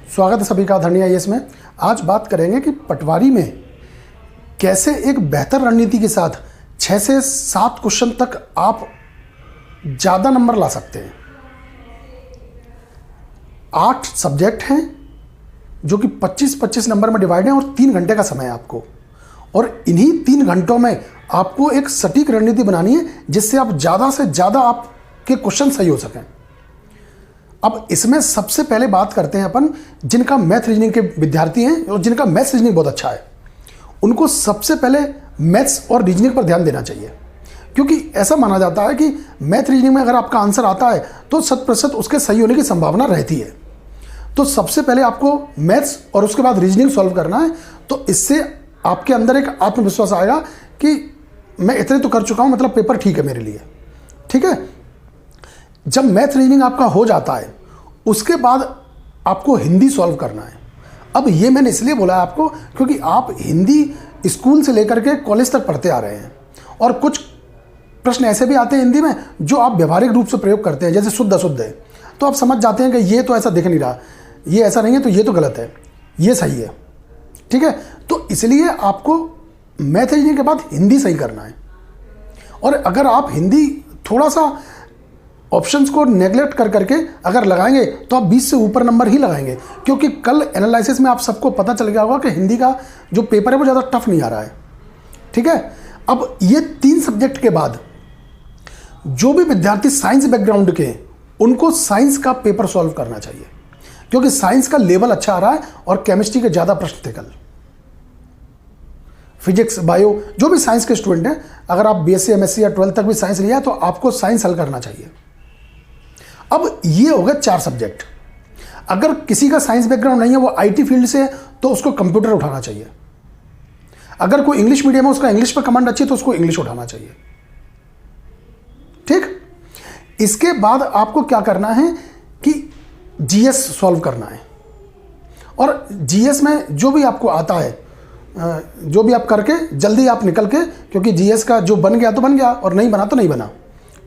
स्वागत है सभी का धरनी आईएएस में। आज बात करेंगे कि पटवारी में कैसे एक बेहतर रणनीति के साथ 6 से 7 क्वेश्चन तक आप ज़्यादा नंबर ला सकते हैं। 8 सब्जेक्ट हैं जो कि 25-25 नंबर में डिवाइड हैं और 3 घंटे का समय है आपको, और इन्हीं 3 घंटों में आपको एक सटीक रणनीति बनानी है जिससे आप ज़्यादा से ज़्यादा आपके क्वेश्चन सही हो सकें। अब इसमें सबसे पहले बात करते हैं अपन जिनका मैथ रीजनिंग के विद्यार्थी हैं और जिनका मैथ्स रीजनिंग बहुत अच्छा है, उनको सबसे पहले मैथ्स और रीजनिंग पर ध्यान देना चाहिए, क्योंकि ऐसा माना जाता है कि मैथ रीजनिंग में अगर आपका आंसर आता है तो 100% उसके सही होने की संभावना रहती है। तो सबसे पहले आपको मैथ्स और उसके बाद रीजनिंग सॉल्व करना है, तो इससे आपके अंदर एक आत्मविश्वास आएगा कि मैं इतने तो कर चुका हूँ, मतलब पेपर ठीक है मेरे लिए। ठीक है, जब मैथ रीजनिंग आपका हो जाता है उसके बाद आपको हिंदी सॉल्व करना है। अब ये मैंने इसलिए बोला है आपको क्योंकि आप हिंदी स्कूल से लेकर के कॉलेज तक पढ़ते आ रहे हैं, और कुछ प्रश्न ऐसे भी आते हैं हिंदी में जो आप व्यवहारिक रूप से प्रयोग करते हैं, जैसे शुद्ध अशुद्ध है, तो आप समझ जाते हैं कि ये तो ऐसा दिख नहीं रहा, ये ऐसा नहीं है, तो ये तो गलत है, ये सही है। ठीक है, तो इसलिए आपको मैथ रीजनिंग के बाद हिंदी सही करना है। और अगर आप हिंदी थोड़ा सा ऑप्शंस को नेगलेक्ट कर करके अगर लगाएंगे तो आप 20 से ऊपर नंबर ही लगाएंगे, क्योंकि कल एनालिसिस में आप सबको पता चल गया होगा कि हिंदी का जो पेपर है वो ज़्यादा टफ नहीं आ रहा है। ठीक है, अब ये 3 सब्जेक्ट के बाद जो भी विद्यार्थी साइंस बैकग्राउंड के, उनको साइंस का पेपर सॉल्व करना चाहिए, क्योंकि साइंस का लेवल अच्छा आ रहा है और केमिस्ट्री के ज़्यादा प्रश्न थे कल। फिजिक्स, बायो, जो भी साइंस के स्टूडेंट हैं, अगर आप बीएससी, एमएससी या 12th तक भी साइंस लिया है तो आपको साइंस हल करना चाहिए। अब ये हो गए 4 सब्जेक्ट। अगर किसी का साइंस बैकग्राउंड नहीं है, वो आईटी फील्ड से है, तो उसको कंप्यूटर उठाना चाहिए। अगर कोई इंग्लिश मीडियम है, उसका इंग्लिश पर कमांड अच्छी है, तो उसको इंग्लिश उठाना चाहिए। ठीक, इसके बाद आपको क्या करना है कि जीएस सॉल्व करना है, और जीएस में जो भी आपको आता है, जो भी आप करके जल्दी आप निकल के, क्योंकि जीएस का जो बन गया तो बन गया और नहीं बना तो नहीं बना।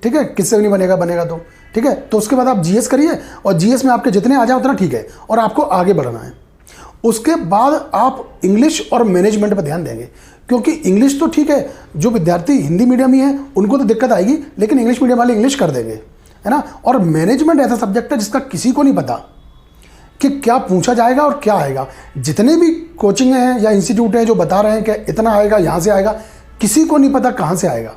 ठीक है, किससे भी नहीं बनेगा, बनेगा तो ठीक है। तो उसके बाद आप जीएस करिए, और जीएस में आपके जितने आ जाए उतना ठीक है, और आपको आगे बढ़ना है। उसके बाद आप इंग्लिश और मैनेजमेंट पर ध्यान देंगे, क्योंकि इंग्लिश तो ठीक है, जो विद्यार्थी हिंदी मीडियम ही है उनको तो दिक्कत आएगी, लेकिन इंग्लिश मीडियम वाले इंग्लिश कर देंगे, है ना। और मैनेजमेंट ऐसा सब्जेक्ट है जिसका किसी को नहीं पता कि क्या पूछा जाएगा और क्या आएगा। जितने भी कोचिंग हैं या इंस्टीट्यूट हैं जो बता रहे हैं कि इतना आएगा, यहाँ से आएगा, किसी को नहीं पता कहाँ से आएगा,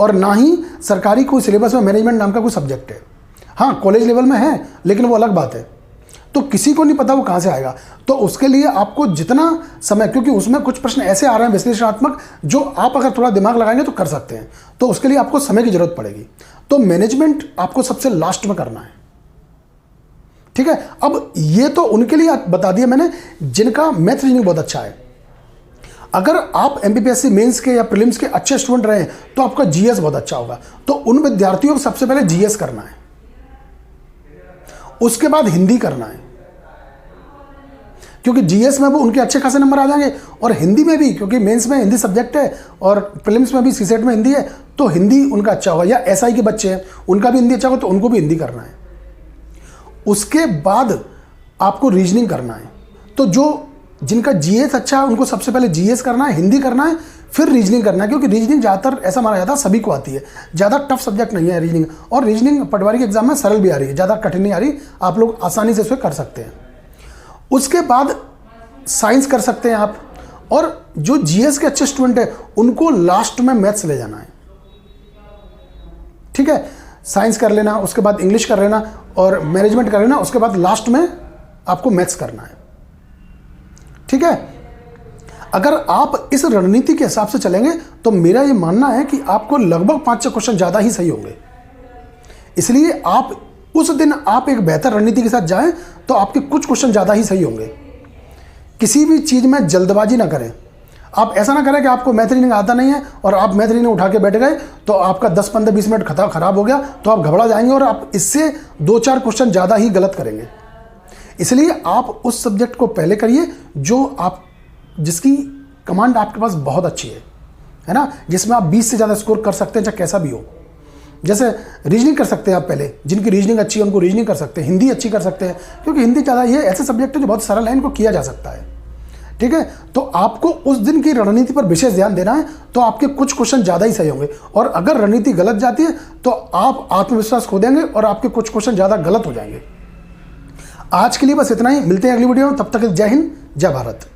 और ना ही सरकारी कोई सिलेबस में मैनेजमेंट नाम का कोई सब्जेक्ट है। हाँ, कॉलेज लेवल में है, लेकिन वो अलग बात है। तो किसी को नहीं पता वो कहाँ से आएगा, तो उसके लिए आपको जितना समय, क्योंकि उसमें कुछ प्रश्न ऐसे आ रहे हैं विश्लेषणात्मक जो आप अगर थोड़ा दिमाग लगाएंगे तो कर सकते हैं, तो उसके लिए आपको समय की जरूरत पड़ेगी। तो मैनेजमेंट आपको सबसे लास्ट में करना है। ठीक है, अब ये तो उनके लिए बता दिया मैंने जिनका मैथ रीजनिंग बहुत अच्छा है। अगर आप एमपीपीएससी मेंस के या प्रीलिम्स के अच्छे स्टूडेंट रहे तो आपका जीएस बहुत अच्छा होगा, तो उन विद्यार्थियों को सबसे पहले जीएस करना है, उसके बाद हिंदी करना है, क्योंकि जीएस में वो उनके अच्छे खासे नंबर आ जाएंगे, और हिंदी में भी, क्योंकि मेंस में हिंदी सब्जेक्ट है और प्रीलिम्स में भी सीसेट में हिंदी है, तो हिंदी उनका अच्छा होगा। या एसआई के बच्चे हैं, उनका भी हिंदी अच्छा होगा, तो उनको भी हिंदी करना है। उसके बाद आपको रीजनिंग करना है, तो जो जिनका जीएस अच्छा है उनको सबसे पहले जीएस करना है, हिंदी करना है, फिर रीजनिंग करना है, क्योंकि रीजनिंग ज़्यादातर ऐसा माना जाता है सभी को आती है, ज़्यादा टफ सब्जेक्ट नहीं है रीजनिंग। और रीजनिंग पटवारी के एग्जाम में सरल भी आ रही है, ज़्यादा कठिन नहीं आ रही, आप लोग आसानी से इसे कर सकते हैं। उसके बाद साइंस कर सकते हैं आप, और जो जीएस के अच्छे स्टूडेंट हैं उनको लास्ट में मैथ्स ले जाना है। ठीक है, साइंस कर लेना, उसके बाद इंग्लिश कर लेना और मैनेजमेंट कर लेना, उसके बाद लास्ट में आपको मैथ्स करना है। ठीक है, अगर आप इस रणनीति के हिसाब से चलेंगे तो मेरा ये मानना है कि आपको लगभग 5-6 क्वेश्चन ज़्यादा ही सही होंगे। इसलिए आप उस दिन आप एक बेहतर रणनीति के साथ जाएं तो आपके कुछ क्वेश्चन ज़्यादा ही सही होंगे। किसी भी चीज़ में जल्दबाजी ना करें। आप ऐसा ना करें कि आपको मैथ रीजनिंग आता नहीं है और आप मैथ रीजनिंग उठा के बैठ गए तो आपका 10-15-20 मिनट खराब हो गया, तो आप घबरा जाएंगे और आप इससे 2-4 क्वेश्चन ज़्यादा ही गलत करेंगे। इसलिए आप उस सब्जेक्ट को पहले करिए जो आप, जिसकी कमांड आपके पास बहुत अच्छी है ना, जिसमें आप 20 से ज़्यादा स्कोर कर सकते हैं, चाहे कैसा भी हो। जैसे रीजनिंग कर सकते हैं आप, पहले जिनकी रीजनिंग अच्छी है उनको रीजनिंग कर सकते हैं, हिंदी अच्छी कर सकते हैं, क्योंकि हिंदी ज़्यादा ये ऐसे सब्जेक्ट है जो बहुत सरल है, इनको किया जा सकता है। ठीक है, तो आपको उस दिन की रणनीति पर विशेष ध्यान देना है, तो आपके कुछ क्वेश्चन ज़्यादा ही सही होंगे। और अगर रणनीति गलत जाती है तो आप आत्मविश्वास खो देंगे और आपके कुछ क्वेश्चन ज़्यादा गलत हो जाएंगे। आज के लिए बस इतना ही, मिलते हैं अगली वीडियो में, तब तक जय हिंद जय भारत।